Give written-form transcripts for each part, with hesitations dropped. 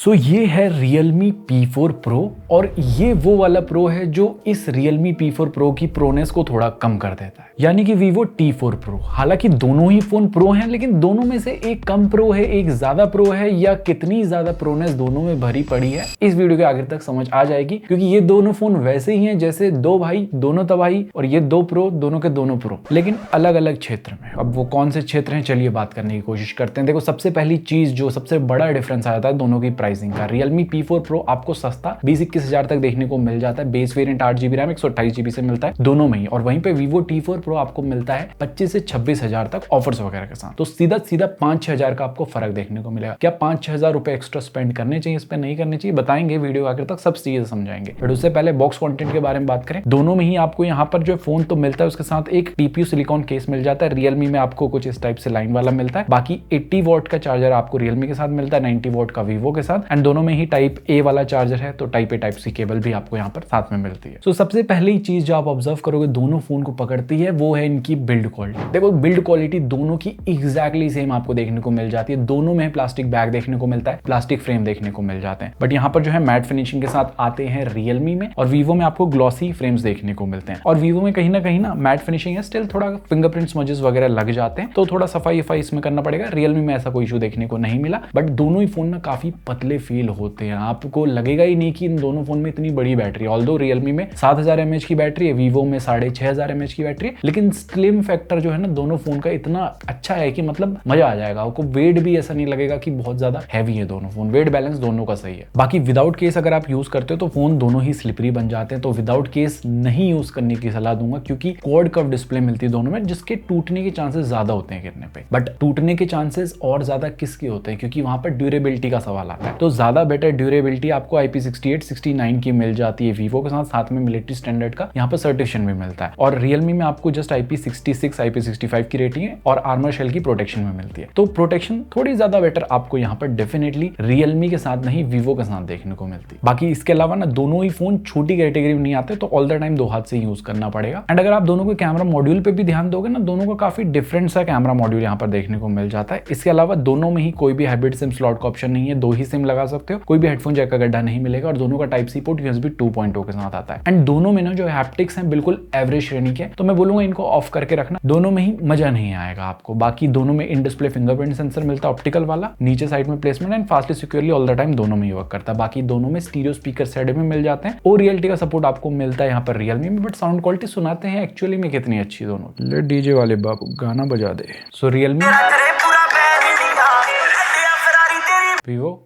सो ये है Realme P4 Pro और ये वो वाला Pro है जो इस Realme P4 Pro की प्रोनेस को थोड़ा कम कर देता है, यानी कि Vivo T4 Pro। हालांकि दोनों ही फोन प्रो हैं, लेकिन दोनों में से एक कम प्रो है, एक ज्यादा प्रो है, या कितनी ज्यादा प्रोनेस दोनों में भरी पड़ी है इस वीडियो के आगे तक समझ आ जाएगी। क्योंकि ये दोनों फोन वैसे ही हैं जैसे दो भाई दोनों तबाही, और ये दो प्रो दोनों के दोनों प्रो, लेकिन अलग अलग क्षेत्र में। अब वो कौन से क्षेत्र हैं, चलिए बात करने की कोशिश करते हैं। देखो, सबसे पहली चीज जो सबसे बड़ा डिफरेंस आ जाता है दोनों की प्राइसिंग का। Realme P4 Pro आपको सस्ता 20-21 हजार तक देखने को मिल जाता है। Base variant 8GB RAM 128GB से मिलता है दोनों में ही, और वहीं पे Vivo T4 Pro आपको मिलता है 25 से 26 हजार तक ऑफर्स वगैरह के साथ। तो सीधा 5-6 हजार का आपको फर्क देखने को मिलेगा। क्या 5-6 हजार रुपए एक्स्ट्रा स्पेंड करने चाहिए इस पे, नहीं करने चाहिए, बताएंगे वीडियो आखिर तक, सब चीजें समझाएंगे। बट उससे पहले बॉक्स कंटेंट के बारे में बात करें। दोनों में ही आपको यहाँ पर जो फोन तो मिलता है, उसके साथ एक TPU सिलिकॉन केस मिल जाता है। Realme में आपको कुछ इस टाइप से लाइन वाला मिलता है। बाकी 80 वॉट का चार्जर आपको Realme के साथ मिलता है, 90 वॉट का Vivo के साथ, एंड दोनों में ही टाइप A वाला चार्जर है, तो type A type C cable भी आपको यहाँ पर साथ में मिलती है। तो सबसे पहली चीज जो आप ऑब्जर्व करोगे दोनों फोन को पकड़ती है, वो है इनकी बिल्ड क्वालिटी। देखो, बिल्ड क्वालिटी दोनों की एग्जैक्टली सेम आपको देखने को मिल जाती है। दोनों में प्लास्टिक बैग देखने को मिलता है, प्लास्टिक फ्रेम देखने को मिल जाते हैं। बट यहाँ पर जो है मैट फिनिशिंग के साथ आते हैं Realme में, और Vivo में आपको ग्लॉसी फ्रेम्स देखने को मिलते हैं। और Vivo में कहीं ना मैट फिनिशिंग है, स्टिल थोड़ा फिंगरप्रिंट स्मजेस वगैरह लग जाते हैं, तो थोड़ा सफाई इसमें करना पड़ेगा। Realme में ऐसा कोई इशू देखने को नहीं मिला। बट दोनों ही फोन ना काफी पतले फील होते हैं, आपको लगेगा ही नहीं कि इन दोनों फोन में इतनी बड़ी बैटरी। ऑल्दो Realme में 7000 mAh की बैटरी है, Vivo में 6500 mAh की बैटरी है, लेकिन स्लिम फैक्टर जो है ना दोनों फोन का इतना अच्छा है कि मतलब मजा आ जाएगा आपको। वेट भी ऐसा नहीं लगेगा कि बहुत ज्यादा हैवी है दोनों फोन, वेट बैलेंस दोनों का सही है। बाकी विदाउट केस अगर आप यूज करते हो तो फोन दोनों ही स्लिपरी बन जाते हैं, तो विदाउट केस नहीं यूज करने की सलाह दूंगा, क्योंकि क्वाड कर्व डिस्प्ले मिलती है दोनों में, जिसके टूटने के चांसेस ज्यादा होते हैं गिरने पे। बट टूटने के चांसेस और ज्यादा किसके होते हैं, क्योंकि वहां पर ड्यूरेबिलिटी का सवाल आता है। तो ज्यादा बेटर ड्यूरेबिलिटी आपको IP68 69 की मिल जाती है Vivo के साथ, साथ में मिलिट्री स्टैंडर्ड का यहाँ पर सर्टिफिकेशन भी मिलता है। और Realme में आपको जस्ट IP66 IP65 की रेटिंग है, और आर्मर शेल की प्रोटेक्शन में मिलती है। तो प्रोटेक्शन थोड़ी ज्यादा बेटर आपको यहाँ पर डेफिनेटली Realme के साथ नहीं Vivo के साथ देखने को मिलती है। बाकी इसके अलावा ना दोनों ही फोन छोटी कैटेगरी में नहीं आते, तो ऑल द टाइम दो हाथ से यूज करना पड़ेगा। एंड अगर आप दोनों के कैमरा मॉड्यूल पे भी ध्यान दोगे ना, दोनों का काफी डिफरेंट सा कैमरा मॉड्यूल यहाँ पर देखने को मिल जाता है। इसके अलावा दोनों में ही कोई भी हाइब्रिड सिम स्लॉट का ऑप्शन नहीं है, दो ही सिम लगा सकते हो, कोई भी हेडफोन जैक का गड्ढा नहीं मिलेगा, और दोनों का टाइप सी पोर्ट USB 2.0 के साथ आता है। एंड दोनों में ना जो हैप्टिक्स हैं बिल्कुल एवरेज श्रेणी के, तो मैं बोलूंगा इनको ऑफ करके रखना, दोनों में ही मजा नहीं आएगा आपको। बाकी दोनों में इन डिस्प्ले फिंगरप्रिंट सेंसर मिलता है ऑप्टिकल वाला, नीचे साइड में placement, and fastly securely all the time दोनों में ही वर्क करता है। बाकी दोनों में स्टीरियो स्पीकर साइड में मिल जाते हैं, और रियलिटी का सपोर्ट आपको मिलता है यहाँ पर Realme में। बट साउंड क्वालिटी सुनाते हैं एक्चुअली में कितनी अच्छी दोनों। ले डीजे वाले बाबू गाना बजा दे। सो Realme, Vivo,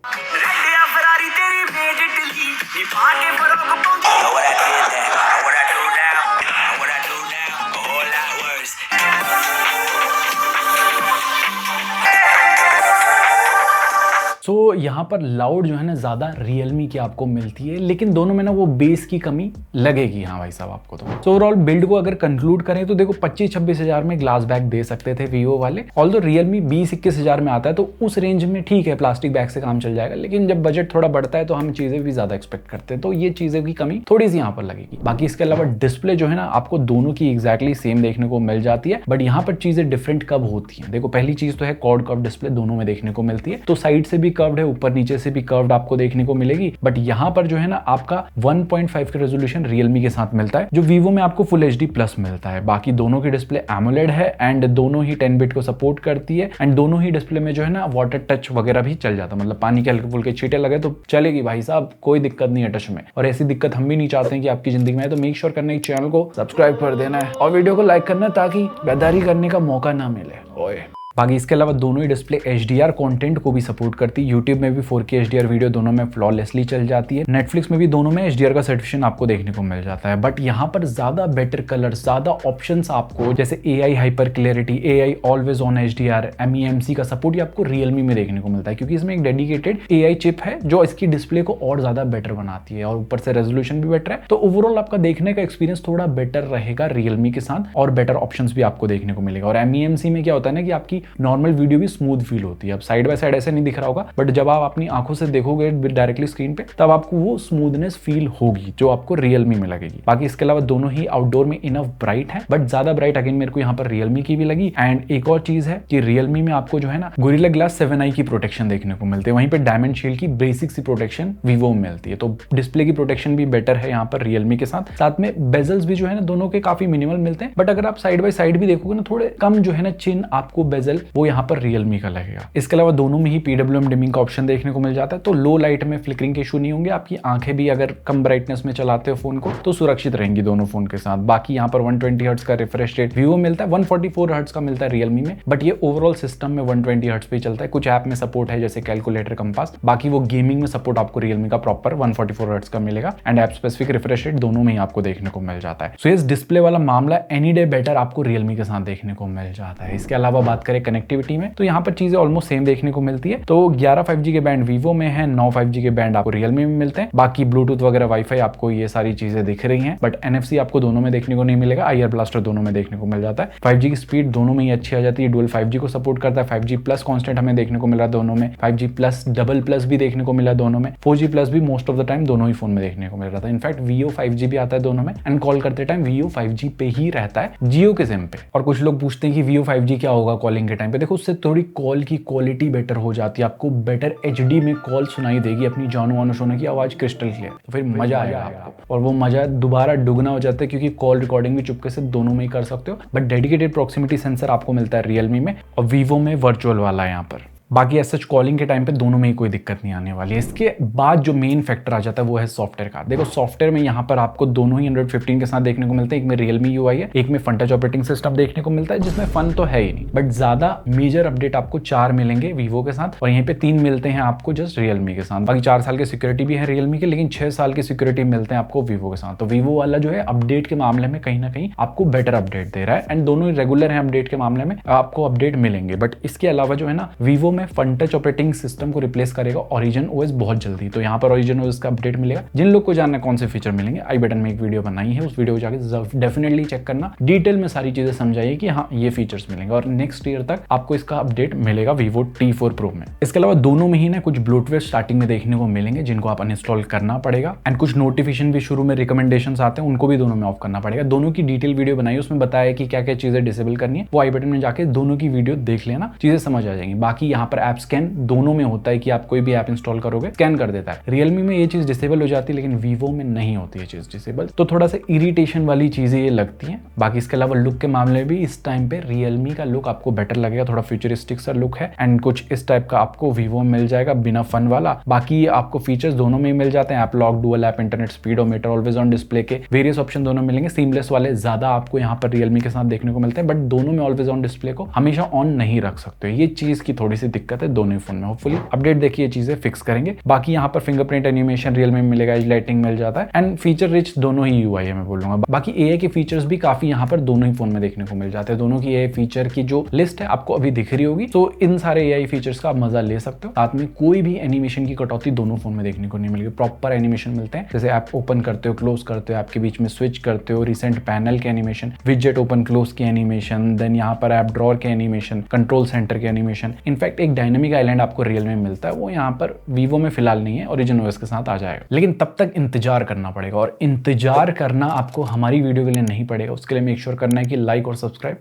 सो यहाँ पर लाउड जो है ना ज्यादा Realme की आपको मिलती है, लेकिन दोनों में ना वो बेस की कमी लगेगी। हाँ भाई साहब आपको तो ओवरऑल बिल्ड को अगर कंक्लूड करें तो देखो 25-26 हजार में ग्लास बैग दे सकते थे Vivo वाले। ऑल्दो Realme 20-21 हजार में आता है, तो उस रेंज में ठीक है, प्लास्टिक बैग से काम चल जाएगा। लेकिन जब बजट थोड़ा बढ़ता है तो हम चीजें भी ज्यादा एक्सपेक्ट करते हैं, तो ये चीजें की कमी थोड़ी सी यहाँ पर लगेगी। बाकी इसके अलावा डिस्प्ले जो है ना आपको दोनों की एग्जैक्टली सेम देखने को मिल जाती है। बट यहाँ पर चीजें डिफरेंट कब होती है, देखो पहली चीज तो है क्वाड कर्व डिस्प्ले दोनों में देखने को मिलती है, तो साइड से भी कर्व्ड है, ऊपर नीचे से भी कर्व्ड आपको देखने को मिलेगी। बट यहाँ पर जो है ना आपका 1.5 का रेजोल्यूशन Realme के साथ मिलता है, जो Vivo में आपको फुल HD प्लस मिलता है। बाकी दोनों की डिस्प्ले AMOLED है, एंड दोनों ही 10 बिट को सपोर्ट करती है, एंड दोनों ही डिस्प्ले में जो है ना वाटर टच वगैरह भी चल जाता है, मतलब पानी के हल्के फुल्के छींटे लगे तो चलेगी भाई साहब, कोई दिक्कत नहीं है टच में। और ऐसी दिक्कत हम भी नहीं चाहते हैं कि आपकी जिंदगी में है, तो मेक श्योर करना है चैनल को सब्सक्राइब कर देना है और वीडियो को लाइक करना है, ताकि गद्दारी करने का मौका ना मिले। ओए बाकी इसके अलावा दोनों ही डिस्प्ले HDR कंटेंट को भी सपोर्ट करती है। YouTube में भी 4K HDR वीडियो दोनों में फ्लॉलेसली चल जाती है। Netflix में भी दोनों में HDR का सर्टिफिकेशन आपको देखने को मिल जाता है। बट यहाँ पर ज्यादा बेटर कलर, ज्यादा ऑप्शंस आपको, जैसे AI hyper clarity, AI always on HDR, MEMC का सपोर्ट आपको Realme में देखने को मिलता है, क्योंकि इसमें एक डेडिकेटेड AI चिप है जो इसकी डिस्प्ले को और ज्यादा बेटर बनाती है, और ऊपर से रेजोल्यूशन भी बेटर है। तो ओवरऑल आपका देखने का एक्सपीरियंस थोड़ा बेटर रहेगा Realme के साथ, और बेटर ऑप्शंस भी आपको देखने को मिलेगा। और MEMC में क्या होता है ना कि आपकी नॉर्मल वीडियो भी स्मूथ फील होती है। अब साइड बाय साइड ऐसे नहीं दिख रहा होगा, बट जब आप अपनी आंखों से देखोगे डायरेक्टली स्क्रीन पे तब आपको वो स्मूथनेस फील होगी जो आपको रियलमी में लगेगी। बाकी इसके अलावा दोनों ही आउटडोर में इनफ ब्राइट है, बट ज्यादा ब्राइट अगेन मेरे को यहाँ पर रियलमी की भी लगी। एंड एक और चीज है कि रियलमी में आपको जो है ना गोरिल्ला ग्लास 7i की प्रोटेक्शन देखने को मिलती है, वहीं पे डायमंड शील्ड की बेसिक सी प्रोटेक्शन वीवो में मिलती है। तो डिस्प्ले की प्रोटेक्शन भी बेटर है यहाँ पर रियलमी के साथ में बेजल्स भी जो है ना दोनों के काफी मिनिमल मिलते हैं, बट अगर आप साइड बाय साइड भी देखोगे ना थोड़े कम जो है ना चिन आपको बेजल वो यहाँ पर रियलमी का लगेगा। इसके अलावा दोनों में ही PWM डिमिंग का ऑप्शन देखने को मिल जाता है, तो लो लाइट में फ्लिकरिंग के इशू नहीं होंगे। आपकी आंखें भी अगर कम ब्राइटनेस में चलाते हो फोन को तो सुरक्षित रहेंगी दोनों फोन के साथ। बाकी यहाँ पर 120 हर्ट्ज का रिफ्रेश रेट वीवो मिलता है, 144 हर्ट्ज का मिलता है रियलमी में, बट ये ओवरऑल सिस्टम में 120 हर्ट्ज पे चलता है। कुछ ऐप में सपोर्ट है जैसे कैलकुलेटर, कंपास, बाकी वो गेमिंग में सपोर्ट आपको रियलमी का प्रॉपर 144 हर्ट्ज का मिलेगा। And app specific refresh rate दोनों में ही आपको देखने को मिल जाता है। सो इस डिस्प्ले वाला मामला एनी डे बेटर आपको रियलमी के साथ देखने को मिल जाता है। इसके अलावा बात करें कनेक्टिविटी में तो यहाँ पर चीजें ऑलमोस्ट सेम देखने को मिलती है। तो 11 5G के बैंड वीवो में है, 9 5G के बैंड आपको रियलमी में मिलते हैं। बाकी ब्लूटूथ वगैरह वाईफाई आपको ये सारी चीजें दिख रही हैं, बट NFC आपको दोनों में देखने को नहीं मिलेगा। IR ब्लास्टर दोनों में देखने को मिल जाता है। 5G की स्पीड दोनों में ही अच्छी आ जाती है, डुअल 5G को सपोर्ट करता है। 5G प्लस कॉन्स्टेंट हमें देखने को मिला दोनों में, 5G प्लस डबल प्लस भी देखने को मिला दोनों में, 4G प्लस भी मोस्ट ऑफ द टाइम दोनों ही फोन में देखने को मिल रहा था। इनफैक्ट Vio 5G भी आता है दोनों में, एंड कॉल करते टाइम Vio 5G पे ही रहता है जियो के सिम पे। और कुछ लोग पूछते हैं कि Vio 5G क्या होगा कॉलिंग के टाइम पे। देखो उससे थोड़ी कॉल की क्वालिटी बेटर हो जाती है, आपको बेटर HD में कॉल सुनाई देगी, अपनी जानो वानो सोने की आवाज क्रिस्टल क्लियर, तो फिर मजा आएगा आपको। और वो मजा दोबारा दुगना हो जाता है क्योंकि कॉल रिकॉर्डिंग भी चुपके से दोनों में ही कर सकते हो। बट डेडिकेटेड प्रॉक्सिमिटी सेंसर आपको मिलता है रियलमी में, और वीवो में वर्चुअल वाला है यहाँ पर। बाकी एज सच कॉलिंग के टाइम पे दोनों में ही कोई दिक्कत नहीं आने वाली है। इसके बाद जो मेन फैक्टर आ जाता है वो है सॉफ्टवेयर का। देखो सॉफ्टवेयर में यहाँ पर आपको दोनों ही Android 15 के साथ देखने को मिलते हैं। एक में रियलमी UI है, एक में फन टच ऑपरेटिंग सिस्टम देखने को मिलता है, जिसमें फन तो है ही नहीं, बट ज्यादा मेजर अपडेट आपको 4 मिलेंगे वीवो के साथ, और यहीं पे 3 मिलते हैं आपको जस्ट रियलमी के साथ। बाकी 4 साल की सिक्योरिटी भी है रियलमी के, लेकिन 6 साल की सिक्योरिटी मिलते हैं आपको वीवो के साथ। तो वीवो वाला जो है अपडेट के मामले में कहीं ना कहीं आपको बेटर अपडेट दे रहा है, एंड दोनों ही रेगुलर है अपडेट के मामले में, आपको अपडेट मिलेंगे। बट इसके अलावा जो है ना वीवो में फन टच ऑपरेटिंग सिस्टम को रिप्लेस करेगा Origin OS बहुत जल्दी, तो यहाँ पर Origin OS का अपडेट मिलेगा। जिन लोग को जानना है कौन से फीचर मिलेंगे, आई बटन में एक वीडियो बनाई है, उस वीडियो को जाके डेफिनेटली चेक करना, डिटेल में सारी चीजें समझाइए कि हाँ ये फीचर्स मिलेंगे, और नेक्स्ट ईयर तक आपको इसका अपडेट मिलेगा Vivo T4 Pro में। इसके अलावा दोनों में ही ना कुछ ब्लोटवेयर स्टार्टिंग में देखने को मिलेंगे जिनको आप अनइंस्टॉल करना पड़ेगा, एंड कुछ नोटिफिकेशन भी शुरू में रिकमेंडेशंस आते हैं उनको भी दोनों में ऑफ करना पड़ेगा। दोनों की डिटेल वीडियो बनाई, उसमें बताया कि क्या क्या चीजें डिसेबल करनी है, वो आई बटन में जाके दोनों की वीडियो देख लेना, चीजें समझ आ जाएंगी। बाकी यहाँ पर ऐप स्कैन दोनों में होता है कि आप कोई भी ऐप इंस्टॉल करोगे स्कैन कर देता है। रियलमी में ये चीज डिसेबल हो जाती है, लेकिन वीवो में नहीं होती है चीज डिसेबल, तो थोड़ा सा इरिटेशन वाली चीजें ये लगती हैं। बाकी इसके अलावा लुक के मामले में भी इस टाइम पे रियलमी का लुक आपको बेटर लगेगा, थोड़ा फ्यूचरिस्टिक सा लुक है, एंड कुछ इस टाइप का आपको वीवो में मिल जाएगा बिना फन वाला। बाकी आपको फीचर्स दोनों में मिल जाते हैं, app lock, dual app, internet speedometer, always on display के वेरियस ऑप्शन दोनों मिलेंगे। सीमलेस वाले ज्यादा आपको यहाँ पर रियलमी के साथ देखने को मिलते हैं, बट दोनों में ऑलवेज ऑन डिस्प्ले को हमेशा ऑन नहीं रख सकते, ये चीज की थोड़ी सी दिक्कत है दोनों ही फोन में। होपफुली अपडेट देखिए चीजें फिक्स करेंगे। बाकी यहाँ पर फिंगरप्रिंट एनिमेशन रियलमी में मिलेगा, एज लाइटिंग मिल जाता है, एंड फीचर रिच दोनों ही UI है मैं बोलूंगा। बाकी AI के फीचर्स भी काफी यहाँ पर दोनों ही फोन में देखने को मिल जाते हैं। दोनों की AI फीचर की जो लिस्ट है आपको अभी दिख रही होगी, तो इन सारे AI फीचर्स का आप मजा ले सकते हो। साथ में कोई भी एनिमेशन की कटौती दोनों फोन में देखने को नहीं मिलेगी, प्रॉपर एनिमेशन मिलते हैं। जैसे ऐप ओपन करते हो, क्लोज करते हो, ऐप के बीच में स्विच करते हो, रिसेंट पैनल के एनिमेशन, विजेट ओपन क्लोज की एनिमेशन, देन यहाँ पर ऐप ड्रॉअर के एनिमेशन, कंट्रोल सेंटर के एनिमेशन। इनफैक्ट एक डायनेमिक आइलैंड आपको रियलमी में मिलता है, वो यहाँ पर वीवो में फिलहाल नहीं है, Origin OS के साथ आ जाएगा, लेकिन तब तक इंतजार करना पड़ेगा। और इंतजार करना आपको हमारी वीडियो के लिए नहीं पड़ेगा, उसके लिए मेक श्योर करना है कि लाइक और सब्सक्राइब,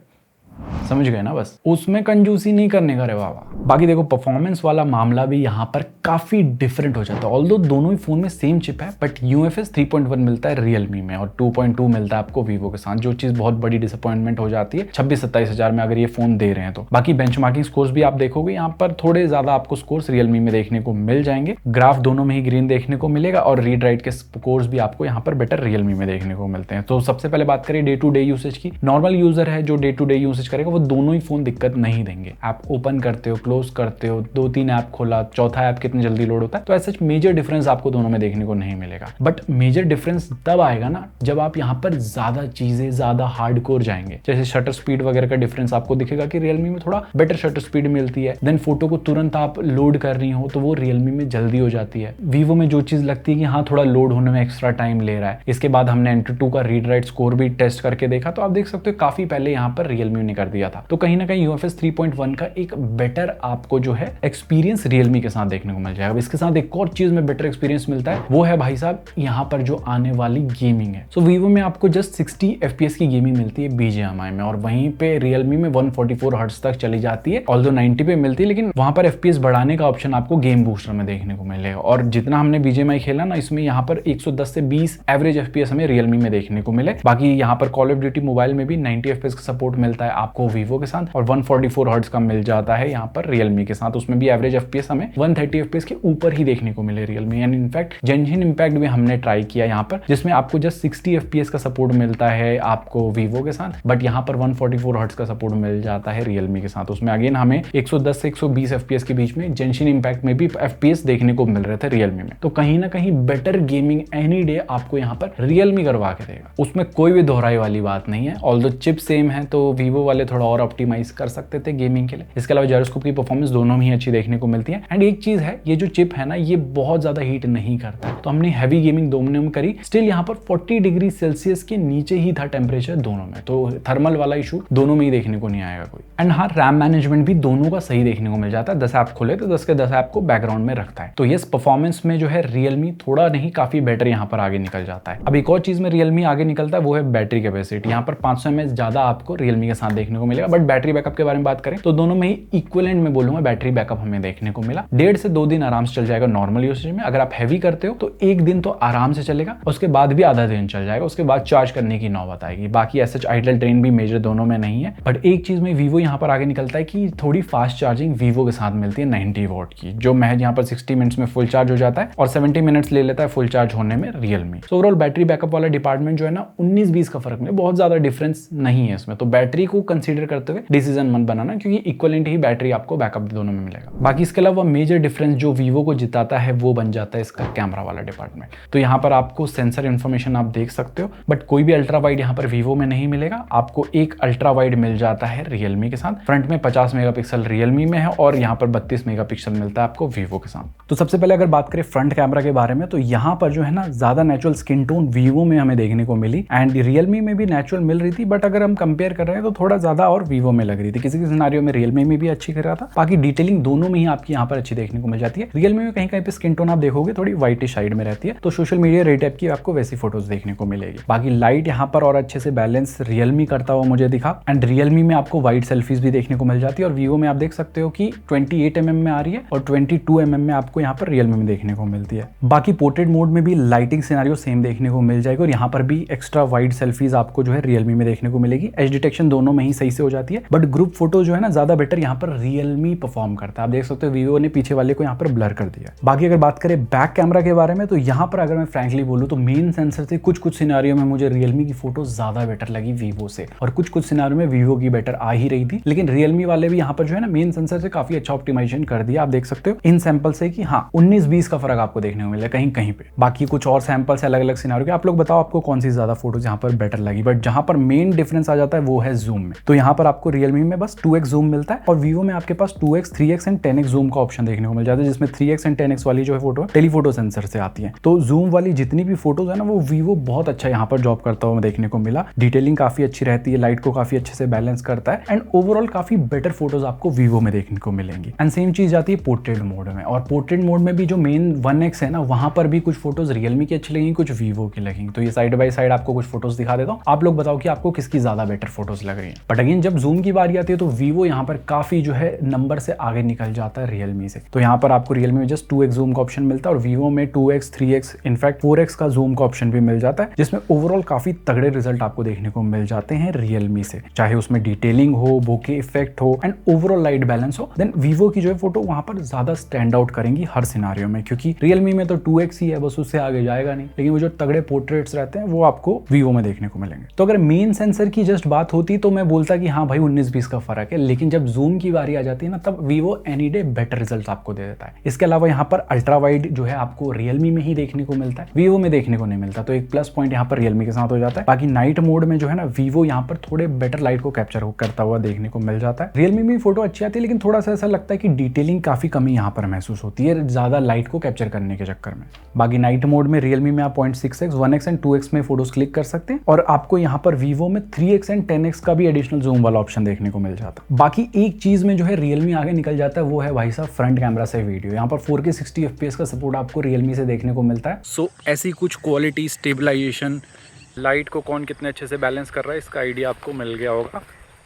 समझ गए ना, बस उसमें कंजूसी नहीं करने का रे बाबा। बाकी देखो परफॉर्मेंस वाला मामला भी यहाँ पर काफी डिफरेंट हो जाता है। ऑल्दो दोनों ही फोन में सेम चिप है, बट UFS 3.1 मिलता है रियलमी में और 2.2 मिलता है आपको वीवो के साथ, जो चीज बहुत बड़ी डिसअपॉइंटमेंट हो जाती है 26-27 हजार में अगर ये फोन दे रहे हैं तो। बाकी बेंचमार्किंग स्कोर्स भी आप देखोगे यहाँ पर थोड़े ज्यादा आपको स्कोर्स रियलमी में देखने को मिल जाएंगे। ग्राफ दोनों में ही ग्रीन देखने को मिलेगा, और रीड राइट के स्कोर्स भी आपको यहाँ पर बेटर रियलमी में देखने को मिलते हैं। तो सबसे पहले बात करें डे टू डे यूसेज की। नॉर्मल यूजर है जो डे टू डे यूसेज करेगा वो दोनों ही फोन दिक्कत नहीं देंगे। आप ओपन करते हो, क्लोज करते हो, 2-3 ऐप खोला, चौथा ऐप कितनी जल्दी लोड होता है, तो ऐसा मेजर डिफरेंस आपको दोनों में देखने को नहीं मिलेगा। बट मेजर डिफरेंस तब आएगा ना जब आप यहाँ पर ज्यादा चीजें ज्यादा हार्डकोर जाएंगे। जैसे शटर स्पीड वगैरह का डिफरेंस आपको दिखेगा कि रियलमी में थोड़ा बेटर शटर स्पीड मिलती है। देन फोटो को तुरंत आप लोड कर रही हो तो वो रियलमी में जल्दी हो जाती है। वीवो में जो चीज लगती है कि हाँ थोड़ा लोड होने में एक्स्ट्रा टाइम ले रहा है। इसके बाद हमने Antutu का रीड राइट स्कोर भी टेस्ट करके देखा, तो आप देख सकते हो काफी पहले यहाँ पर रियलमी ने ने कर दिया था। तो कहीं ना कहीं UFS 3.1 का एक बेटर आपको जो है एक्सपीरियंस Realme के साथ देखने को मिल जाएगा। इसके साथ एक और चीज में बेटर एक्सपीरियंस मिलता है, वो है भाई साहब यहाँ पर जो आने वाली गेमिंग है। सो Vivo में आपको जस्ट 60 FPS की गेमिंग मिलती है BGMI में, और वहीं पे Realme में 144 हर्ट्ज तक चली जाती है, ऑल्दो 90 पे मिलती है, लेकिन वहां पर FPS बढ़ाने का ऑप्शन आपको गेम बूस्टर में देखने को मिलेगा। और जितना हमने BGMI खेला ना, इसमें यहाँ पर 110 से 20 एवरेज FPS हमें Realme में देखने को मिले। बाकी यहाँ पर कॉल ऑफ ड्यूटी मोबाइल में भी 90 FPS का सपोर्ट मिलता है आपको Vivo के साथ, और 144 हर्ट्ज का मिल जाता है यहाँ पर Realme के साथ। उसमें भी एवरेज FPS हमें 130 FPS के ऊपर ही देखने को मिले Realme। And in fact Genshin Impact भी हमने ट्राई किया यहाँ पर, जिसमें आपको जस्ट 60 FPS का सपोर्ट मिलता है आपको Vivo के साथ, बट यहाँ पर 144 हर्ट्ज का सपोर्ट मिल जाता है Realme के साथ। उसमें अगेन हमें 110 से 120 FPS के बीच में Genshin Impact में भी FPS देखने को मिल रहे थे Realme में। तो कहीं ना कहीं बेटर गेमिंग एनी डे आपको यहाँ पर Realme करवा के देगा, उसमें कोई भी दोहराई वाली बात नहीं है। ऑल्दो चिप सेम है तो Vivo वाले थोड़ा और ऑप्टिमाइज कर सकते थे गेमिंग के लिए। इसके अलावा जायरोस्कोप की परफॉर्मेंस दोनों में ही अच्छी देखने को मिलती है। एंड एक चीज है, ये जो चिप है ना, ये बहुत ज्यादा हीट नहीं करता है। तो हमने हैवी गेमिंग दोनों में करी, स्टिल यहाँ पर 40 डिग्री सेल्सियस के नीचे ही था टेम्परेचर दोनों में, तो थर्मल वाला इशू दोनों में ही देखने को नहीं आएगा कोई। एंड हाँ, रैम मैनेजमेंट भी दोनों का सही देखने को मिल जाता है। 10 ऐप खोले तो 10 के 10 ऐप को बैकग्राउंड में रखता है। तो ये परफॉर्मेंस में जो है Realme थोड़ा नहीं काफी बेटर यहाँ पर आगे निकल जाता है। अब एक और चीज में Realme आगे निकलता है, वो है बैटरी कैपेसिटी। यहाँ पर 500 mAh ज्यादा आपको Realme के साथ देखने को मिलेगा। बट बैटरी बैकअप के बारे में बात करें तो दोनों में ही इक्विवेलेंट में बोलूंगा बैटरी बैकअप हमें देखने को मिला। 1.5 से 2 दिन आराम से चल जाएगा नॉर्मल यूसेज में। अगर आप हैवी करते हो तो 1 दिन तो आराम से चलेगा, उसके बाद भी आधा दिन चल जाएगा, उसके बाद चार्ज करने की नौबत आएगी। बाकी एसएच आइडल ड्रेन भी मेजर दोनों में नहीं है। बट एक चीज में Vivo यहाँ पर आगे निकलता है कि थोड़ी फास्ट चार्जिंग Vivo के साथ मिलती है 90 वॉट की, जो महज यहाँ पर 60 मिनट्स में फुल चार्ज हो जाता है और 70 मिनट्स ले लेता है फुल चार्ज होने में Realme। So overall battery backup वाला डिपार्टमेंट जो है ना, 19-20 का फर्क में बहुत ज्यादा डिफरेंस नहीं है इसमें। तो बैटरी को कंसीडर करते हुए डिसीजन मत बनाना, क्योंकि इक्विवेलेंट ही बैटरी आपको बैकअप दोनों में मिलेगा। बाकी इसके अलावा मेजर डिफरेंस जो Vivo को जिताता है वो बन जाता है इसका कैमरा वाला डिपार्टमेंट। तो यहाँ पर आपको सेंसर इन्फॉर्मेशन आप देख सकते हो, बट कोई भी अल्ट्रा वाइड यहाँ पर Vivo में नहीं मिलेगा। आपको एक अल्ट्रा वाइड मिल जाता है Realme के साथ। फ्रंट में 50 मेगापिक्सल Realme में है और यहाँ पर 32 मेगापिक्सल मिलता है आपको Vivo के साथ। तो सबसे पहले अगर बात करें फ्रंट कैमरा के बारे में, तो यहाँ पर जो है ना, ज्यादा नेचुरल स्किन टोन Vivo में हमें देखने को मिली एंड Realme में भी नेचुरल मिल रही थी, बट अगर हम कंपेयर कर रहे हैं तो थोड़ा ज्यादा और Vivo में लग रही थी। किसी सिनेरियो में Realme में भी अच्छी कर रहा था। बाकी डिटेलिंग दोनों में ही आपकी यहाँ पर अच्छी देखने को मिल जाती है। Realme में कहीं कहीं पे स्किन टोन आप देखोगे थोड़ी व्हाइटिश साइड में रहती है, तो सोशल मीडिया रेट टाइप की आपको वैसी फोटोज देखने को मिलेगी। बाकी लाइट यहाँ पर और अच्छे से बैलेंस Realme करता हुआ मुझे दिखा। एंड Realme में आपको वाइड सेल्फीज भी देखने को मिल जाती है, और Vivo में आप देख सकते हो कि 28 mm में आ रही है और 22 mm में आपको यहाँ पर Realme में देखने को मिलती है। बाकी पोर्ट्रेट मोड में भी लाइटिंग सिनेरियो सेम देखने को मिल जाएगा, और यहाँ पर भी एक्स्ट्रा वाइड सेल्फीज आपको जो है Realme में देखने को मिलेगी। एज डिटेक्शन दोनों में ही सही से हो जाती है, बट ग्रुप फोटो जो है ना, ज्यादा बेटर यहाँ पर Realme परफॉर्म करता है। आप देख सकते हो Vivo ने पीछे वाले को यहाँ पर ब्लर कर दिया। बाकी अगर बात करें बैक कैमरा के बारे में, तो यहाँ पर अगर मैं फ्रैंकली बोलूँ तो मेन सेंसर से कुछ सिनेरियो में मुझे Realme की फोटो ज्यादा बेटर लगी Vivo से, और कुछ सिनेरियो में Vivo की बेटर आ ही रही थी। लेकिन Realme वाले भी यहाँ पर जो है ना, मेन सेंसर से काफी अच्छा ऑप्टिमाइजेशन कर दिया। आप देख सकते हो इन सैंपल से कि हाँ 19-20 का फर्क आपको देखने को मिला कहीं कहीं पे। बाकी कुछ और सैंपल्स अलग अलग सिनेरियो के, आप लोग बताओ आपको कौन सी ज्यादा फोटोज यहाँ पर बेटर लगी। बट जहां पर मेन डिफरेंस आ जाता है वो है जूम में। तो यहाँ पर आपको Realme में बस 2x जूम मिलता है, और Vivo में आपके पास 2x, 3x and 10x zoom का ऑप्शन देखने को मिल जाता है, जिसमें 3x एंड 10x वाली जो है फोटो टेलीफोटो सेंसर से आती है। तो जूम वाली जितनी भी फोटोज है ना, वो Vivo बहुत अच्छा यहाँ पर जॉब करता हुआ देखने को मिला। डिटेलिंग काफी अच्छी रहती है, लाइट को काफी अच्छे से बैलेंस करता है, एंड ओवरऑल काफी बेटर फोटोज आपको Vivo में देखने को मिलेंगी। एंड सेम चीज आती है पोर्ट्रेट मोड में, और पोर्ट्रेट मोड में भी जो मेन 1x है ना, वहां पर भी कुछ फोटोज Realme की अच्छी लगेंगी, कुछ Vivo की लगेंगी। तो ये साइड बाय साइड आपको कुछ फोटोज दिखा देता हूँ, आप लोग बताओ कि आपको किसकी ज्यादा बेटर फोटोज लग रही है। बट अगेन जब जूम की बारी आती है तो Vivo यहाँ पर काफी जो है नंबर से आगे निकल जाता है Realme से। तो यहाँ पर आपको Realme में जस्ट 2x जूम का ऑप्शन मिलता है, और Vivo में 2x, 3x इनफैक्ट 4x का जूम का ऑप्शन भी मिल जाता है, जिसमें ओवरऑल काफी तगड़े रिजल्ट आपको देखने को मिल जाते हैं Realme से। चाहे उसमें डिटेलिंग हो, बोके इफेक्ट हो एंड ओवरऑल लाइट बैलेंस हो, देन Vivo की जो है फोटो वहां पर ज्यादा स्टैंड आउट करेंगी हर सिनारियो में, क्योंकि Realme में तो 2x ही है, बस उससे आगे जाएगा नहीं। लेकिन वो जो तगड़े पोर्ट्रेट्स रहते हैं वो आपको Vivo में देखने को मिलेंगे। तो अगर मेन सेंसर की जस्ट बात होती तो मैं बोलता कि हाँ भाई 19-20 का फर्क है, लेकिन जब जूम की बारी आ जाती है ना, तब Vivo any day better result आपको दे देता है। इसके अलावा यहाँ पर अल्ट्रा वाइड जो है आपको Realme में ही देखने को मिलता है, Vivo में देखने को नहीं मिलता। तो एक प्लस पॉइंट यहाँ पर Realme के साथ हो जाता है। बाकी नाइट मोड में जो है ना, Vivo यहाँ पर थोड़े बेटर लाइट को कैप्चर करता हुआ देखने को मिल जाता है। Realme में फोटो अच्छी आती है, लेकिन थोड़ा सा ऐसा लगता है कि डिटेलिंग काफी कमी यहाँ पर महसूस होती है ज्यादा लाइट को कैप्चर करने के चक्कर में। बाकी नाइट मोड में Realme में आप 0.6x, 1x एंड 2x में फोटोज क्लिक कर सकते हैं, और आपको यहाँ पर Vivo में 3x एंड 10x का भी एडिशनल जूम वाला ऑप्शन देखने को मिल जाता है। बाकी एक चीज में जो है रियलमी आगे निकल जाता है वो है भाई साहब फ्रंट कैमरा से वीडियो। यहाँ पर 4K 60 FPS का सपोर्ट आपको रियलमी से देखने को मिलता है। सो ऐसी कुछ क्वालिटी, स्टेबलाइजेशन, लाइट को कौन कितने अच्छे से बैलेंस कर रहा है इसका आइडिया आपको मिल गया होगा।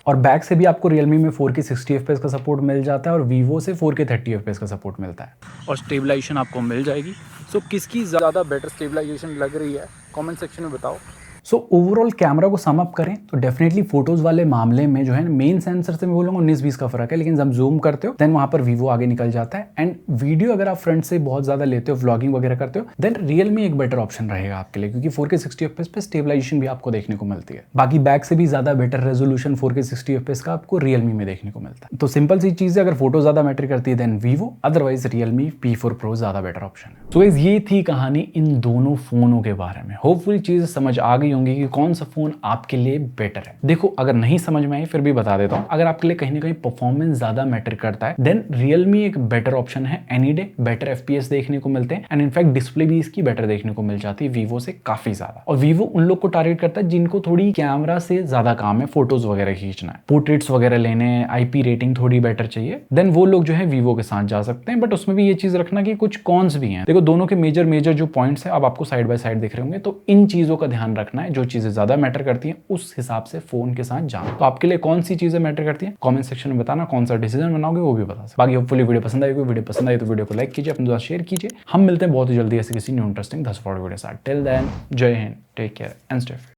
और बैक से भी आपको रियलमी में 4K 60 FPS का सपोर्ट मिल जाता है और वीवो से 4K 30 FPS का सपोर्ट मिलता है और स्टेबलाइजेशन आपको मिल जाएगी। सो किसकी ज़्यादा बेटर स्टेबलाइजेशन लग रही है कमेंट सेक्शन में बताओ। सो ओवरऑल कैमरा को सम अप करें तो डेफिनेटली फोटोज वाले मामले में जो है मेन सेंसर से मैं बोलूँगा 19-20 का फर्क है, लेकिन जब जूम करते हो देन वहाँ पर वीवो आगे निकल जाता है। एंड वीडियो अगर आप फ्रंट से बहुत ज़्यादा लेते हो, व्लॉगिंग वगैरह करते हो, देन रियलमी एक बेटर ऑप्शन रहेगा आपके लिए, क्योंकि 4K 60 FPS पे स्टेबलाइजेशन भी आपको देखने को मिलती है। बाकी बैक से भी ज़्यादा बेटर रेजोल्यूशन 4K 60 FPS का आपको रियलमी में देखने को मिलता है। तो सिंपल सी चीज़ है, अगर फोटो ज़्यादा मैटर करती है than Vivo, otherwise Realme P4 Pro ज़्यादा बेटर ऑप्शन है। तो ये थी कहानी इन दोनों फोनों के बारे में। होपफुली चीज़ें समझ आ गई होंगी कि कौन सा फोन आपके लिए बेटर है। देखो अगर नहीं समझ में आई फिर भी बता देता हूं, अगर आपके लिए कहीं ना कहीं परफॉर्मेंस ज्यादा मैटर करता है देन रियलमी एक बेटर ऑप्शन है। एनी डे बेटर FPS देखने को मिलते हैं एंड इनफैक्ट डिस्प्ले भी इसकी बेटर देखने को मिल जाती है वीवो से काफी ज्यादा। और वीवो उन लोग को टारगेट करता है जिनको थोड़ी कैमरा से ज्यादा काम है, फोटोज वगैरह खींचना है, पोर्ट्रेट्स वगैरह लेने, IP रेटिंग थोड़ी बेटर चाहिए, देन वो लोग जो है वीवो के साथ जा सकते हैं। बट उसमें भी ये चीज रखना कि कुछ कॉन्स भी हैं। देखो दोनों के मेजर जो पॉइंट्स है अब आपको साइड बाय साइड दिख रहे होंगे, तो इन चीजों का ध्यान रखना है। जो चीजें ज्यादा मैटर करती हैं उस हिसाब से फोन के साथ जाना। तो आपके लिए कौन सी चीजें मैटर करती हैं कमेंट सेक्शन में बताना, कौन सा डिसीजन बनाओगे वो भी बता सकते। बाकी होपफुली वीडियो पसंद आई, वीडियो पसंद आई तो वीडियो को लाइक कीजिए, अपने दोस्त शेयर कीजिए। हम मिलते हैं बहुत ही जल्दी ऐसे किसी न्यू इंटरेस्टिंग 10 वीडियो के साथ। Till then Jai Hind, take care and stay